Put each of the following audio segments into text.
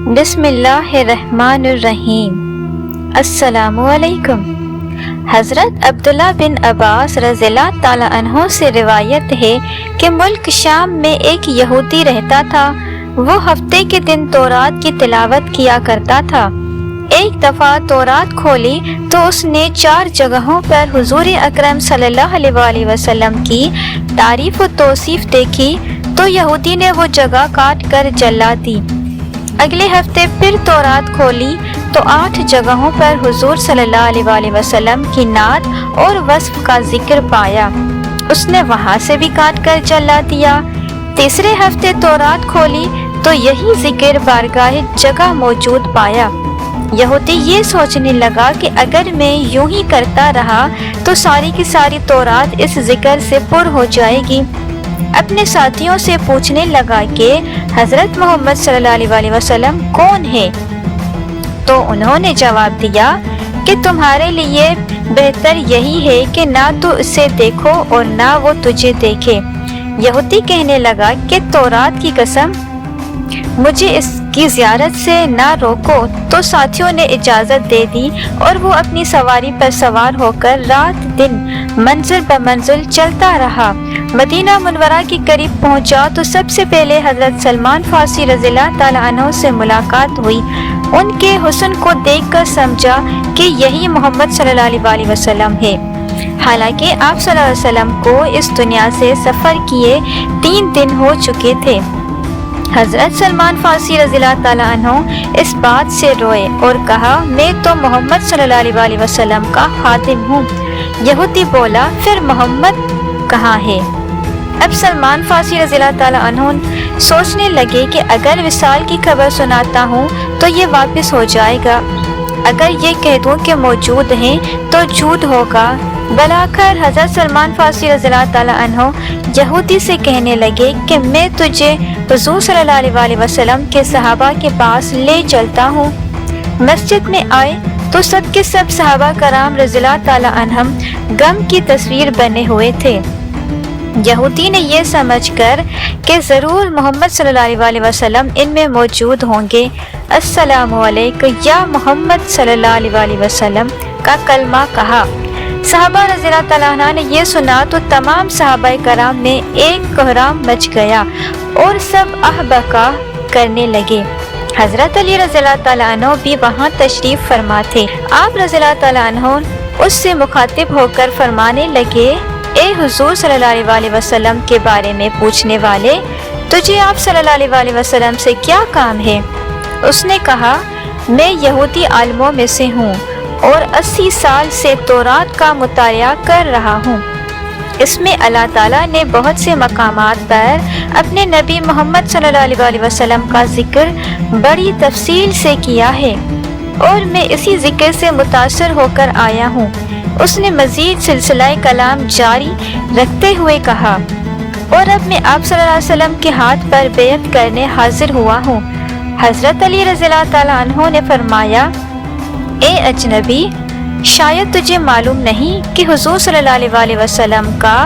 بسم اللہ الرحمن الرحیم۔ السلام علیکم۔ حضرت عبداللہ بن عباس رضی اللہ تعالیٰ عنہ سے روایت ہے کہ ملک شام میں ایک یہودی رہتا تھا۔ وہ ہفتے کے دن تورات کی تلاوت کیا کرتا تھا۔ ایک دفعہ تورات کھولی تو اس نے 4 جگہوں پر حضور اکرم صلی اللہ علیہ وآلہ وسلم کی تعریف و توصیف دیکھی تو یہودی نے وہ جگہ کاٹ کر جلا دی۔ اگلے ہفتے پھر تورات کھولی تو 8 جگہوں پر حضور صلی اللہ علیہ وآلہ وسلم کی نعت اور وصف کا ذکر پایا۔ اس نے وہاں سے بھی کاٹ کر جلا دیا۔ تیسرے ہفتے تورات کھولی تو یہی ذکر بارگاہ جگہ موجود پایا۔ یہودی یہ سوچنے لگا کہ اگر میں یوں ہی کرتا رہا تو ساری کی ساری تورات اس ذکر سے پر ہو جائے گی۔ اپنے ساتھیوں سے پوچھنے لگا کہ حضرت محمد صلی اللہ علیہ وآلہ وسلم کون ہے؟ تو انہوں نے جواب دیا کہ تمہارے لیے بہتر یہی ہے کہ نہ تو اسے دیکھو اور نہ وہ تجھے دیکھے۔ یہودی کہنے لگا کہ تورات کی قسم، مجھے اس کی زیارت سے نہ روکو۔ تو ساتھیوں نے اجازت دے دی اور وہ اپنی سواری پر سوار ہو کر رات دن منزل بمنزل چلتا رہا۔ مدینہ منورہ کے قریب پہنچا تو سب سے پہلے حضرت سلمان فارسی رضی اللہ تعالیٰ عنہ سے ملاقات ہوئی۔ ان کے حسن کو دیکھ کر سمجھا کہ یہی محمد صلی اللہ علیہ وآلہ وسلم ہے۔ حالانکہ آپ صلی اللہ علیہ وسلم کو اس دنیا سے سفر کیے 3 دن ہو چکے تھے۔ حضرت سلمان فارسی رضی اللہ تعالیٰ عنہ اس بات سے روئے اور کہا، میں تو محمد صلی اللہ علیہ وآلہ وسلم کا خادم ہوں۔ یہودی بولا، پھر محمد کہاں ہے؟ اب سلمان فارسی رضی اللہ تعالیٰ عنہ سوچنے لگے کہ اگر وصال کی خبر سناتا ہوں تو یہ واپس ہو جائے گا، اگر یہ کہہ دوں کہ موجود ہیں تو جھوٹ ہوگا۔ بلاخر حضرت سلمان فارسی رضی اللہ تعالیٰ عنہ یہودی سے کہنے لگے کہ میں تجھے حضور صلی اللہ علیہ وآلہ وسلم کے صحابہ کے پاس لے چلتا ہوں۔ مسجد میں آئے تو سب کے سب صحابہ کرام رضی اللہ تعالیٰ عنہم غم کی تصویر بنے ہوئے تھے۔ یہودی نے یہ سمجھ کر کہ ضرور محمد صلی اللہ علیہ وآلہ وسلم ان میں موجود ہوں گے، السلام علیکم یا محمد صلی اللہ علیہ وآلہ وسلم کا کلمہ کہا۔ صحابہ رضی اللہ تعالیٰ عنہ نے یہ سنا تو تمام صحابہ کرام میں ایک کوہرام مچ گیا اور سب آہ بکا کرنے لگے۔ حضرت علی رضی اللہ تعالیٰ عنہ بھی وہاں تشریف فرما تھے۔ آپ رضی اللہ تعالیٰ عنہ اس سے مخاطب ہو کر فرمانے لگے، اے حضور صلی اللہ علیہ وآلہ وسلم کے بارے میں پوچھنے والے، تجھے آپ صلی اللہ علیہ وآلہ وسلم سے کیا کام ہے؟ اس نے کہا، میں یہودی عالموں میں سے ہوں اور 80 سال سے تورات کا مطالعہ کر رہا ہوں۔ اس میں اللہ تعالیٰ نے بہت سے مقامات پر اپنے نبی محمد صلی اللہ علیہ وآلہ وسلم کا ذکر بڑی تفصیل سے کیا ہے اور میں اسی ذکر سے متاثر ہو کر آیا ہوں۔ اس نے مزید سلسلہ کلام جاری رکھتے ہوئے کہا، اور اب میں آپ صلی اللہ علیہ وسلم کے ہاتھ پر بیعت کرنے حاضر ہوا ہوں۔ حضرت علی رضی اللہ تعالیٰ عنہ نے فرمایا، اے اجنبی، شاید تجھے معلوم نہیں کہ حضور صلی اللہ علیہ وآلہ وسلم کا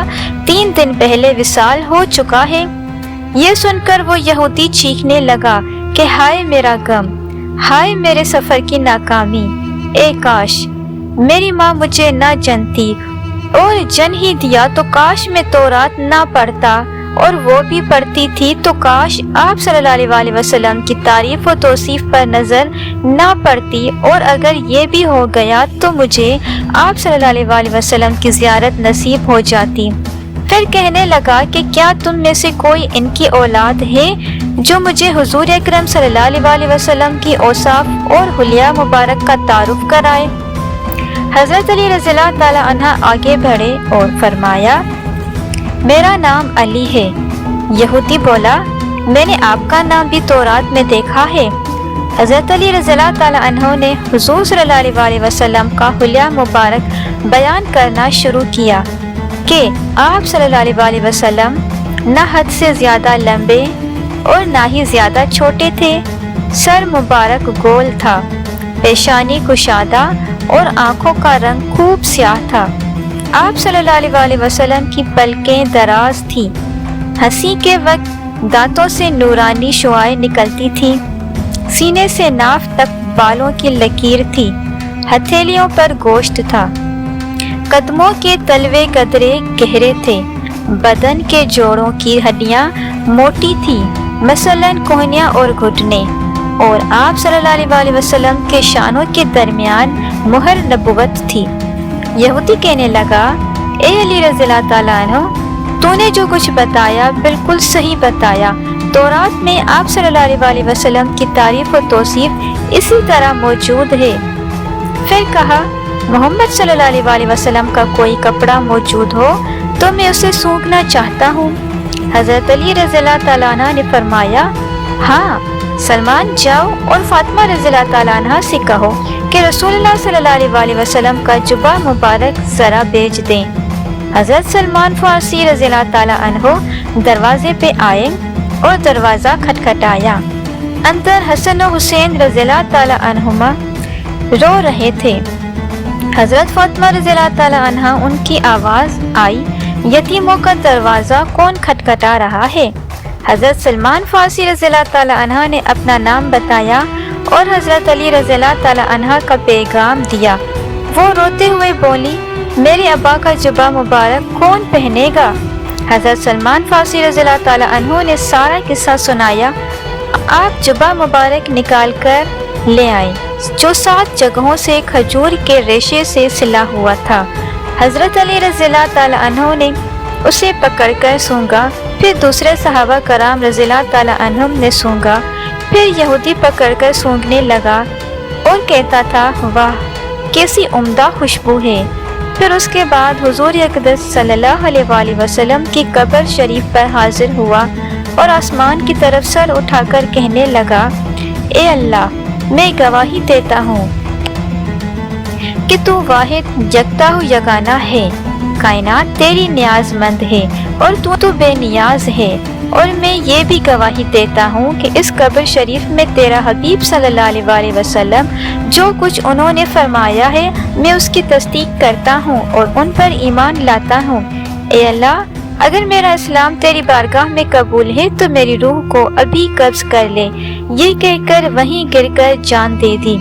3 دن پہلے وصال ہو چکا ہے۔ یہ سن کر وہ یہودی چیخنے لگا کہ ہائے میرا غم، ہائے میرے سفر کی ناکامی، اے کاش میری ماں مجھے نہ جنتی، اور جن ہی دیا تو کاش میں تورات نہ پڑھتا، اور وہ بھی پڑھتی تھی تو کاش آپ صلی اللہ علیہ وآلہ وسلم کی تعریف و توصیف پر نظر نہ پڑتی، اور اگر یہ بھی ہو گیا تو مجھے آپ صلی اللہ علیہ وآلہ وسلم کی زیارت نصیب ہو جاتی۔ پھر کہنے لگا کہ کیا تم میں سے کوئی ان کی اولاد ہے جو مجھے حضور اکرم صلی اللہ علیہ وآلہ وسلم کی اوصاف اور حلیہ مبارک کا تعارف کرائے؟ حضرت علی رضی اللہ تعالیٰ عنہ آگے بڑھے اور فرمایا، میرا نام علی ہے۔ یہودی بولا، میں نے آپ کا نام بھی تورات میں دیکھا ہے۔ حضرت علی رضی اللہ تعالیٰ عنہ نے حضور صلی اللہ علیہ وآلہ وسلم کا حلیہ مبارک بیان کرنا شروع کیا کہ آپ صلی اللہ علیہ وآلہ وسلم نہ حد سے زیادہ لمبے اور نہ ہی زیادہ چھوٹے تھے۔ سر مبارک گول تھا، پیشانی کشادہ اور آنکھوں کا رنگ خوب سیاہ تھا۔ آپ صلی اللہ علیہ وآلہ وسلم کی پلکیں دراز تھی، ہنسی کے وقت دانتوں سے نورانی شعاعیں نکلتی تھیں۔ سینے سے ناف تک بالوں کی لکیر تھی، ہتھیلیوں پر گوشت تھا، قدموں کے تلوے قدرے گہرے تھے، بدن کے جوڑوں کی ہڈیاں موٹی تھی، مثلاً کوہنیاں اور گھٹنے، اور آپ صلی اللہ علیہ وسلم کے شانوں کے درمیان مہر نبوت تھی۔ یہودی کہنے لگا، اے علی رضی اللہ تعالیٰ عنہ، تو نے جو کچھ بتایا بالکل صحیح بتایا، تورات میں آپ صلی اللہ علیہ وسلم کی تعریف و توصیف اسی طرح موجود ہے۔ پھر کہا، محمد صلی اللہ علیہ وسلم کا کوئی کپڑا موجود ہو تو میں اسے سونگھنا چاہتا ہوں۔ حضرت علی رضی اللہ تعالیٰ عنہ نے فرمایا، ہاں، سلمان جاؤ اور فاطمہ رضی اللہ تعالیٰ عنہ سے کہو کہ رسول اللہ صلی اللہ علیہ وسلم کا جبہ مبارک ذرا بھیج دیں۔ حضرت سلمان فارسی رضی اللہ تعالیٰ عنہ دروازے پہ آئے اور دروازہ کھٹکھٹایا۔ اندر حسن و حسین رضی اللہ تعالیٰ عنہما رو رہے تھے۔ حضرت فاطمہ رضی اللہ تعالیٰ عنہ ان کی آواز آئی، یتیموں کا دروازہ کون کھٹکھٹا رہا ہے؟ حضرت سلمان فارسی رضی اللہ تعالیٰ عنہ نے اپنا نام بتایا اور حضرت علی رضی اللہ تعالیٰ عنہ کا پیغام دیا۔ وہ روتے ہوئے بولی، میرے ابا کا جبہ مبارک کون پہنے گا؟ حضرت سلمان فارسی رضی اللہ تعالیٰ عنہ نے سارا قصہ سنایا۔ آپ جبہ مبارک نکال کر لے آئے جو 7 جگہوں سے کھجور کے ریشے سے سلا ہوا تھا۔ حضرت علی رضی اللہ تعالیٰ عنہ نے اسے پکڑ کر سونگا، پھر دوسرے صحابہ کرام رضی اللہ تعالیٰ عنہم نے سونگا، پھر یہودی پکڑ کر سونگنے لگا اور کہتا تھا، واہ کیسی عمدہ خوشبو ہے۔ پھر اس کے بعد حضور اقدس صلی اللہ علیہ وسلم کی قبر شریف پر حاضر ہوا اور آسمان کی طرف سر اٹھا کر کہنے لگا، اے اللہ، میں گواہی دیتا ہوں کہ تو واحد یکتا و یگانہ ہے، کائنات تیری نیاز مند ہے اور تو بے نیاز ہے، اور میں یہ بھی گواہی دیتا ہوں کہ اس قبر شریف میں تیرا حبیب صلی اللہ علیہ وسلم جو کچھ انہوں نے فرمایا ہے میں اس کی تصدیق کرتا ہوں اور ان پر ایمان لاتا ہوں۔ اے اللہ، اگر میرا اسلام تیری بارگاہ میں قبول ہے تو میری روح کو ابھی قبض کر لے۔ یہ کہہ کر وہیں گر کر جان دے دی۔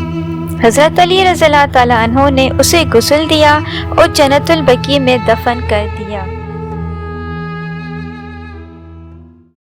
حضرت علی رضی اللہ تعالیٰ عنہ نے اسے غسل دیا اور جنت البقیع میں دفن کر دیا۔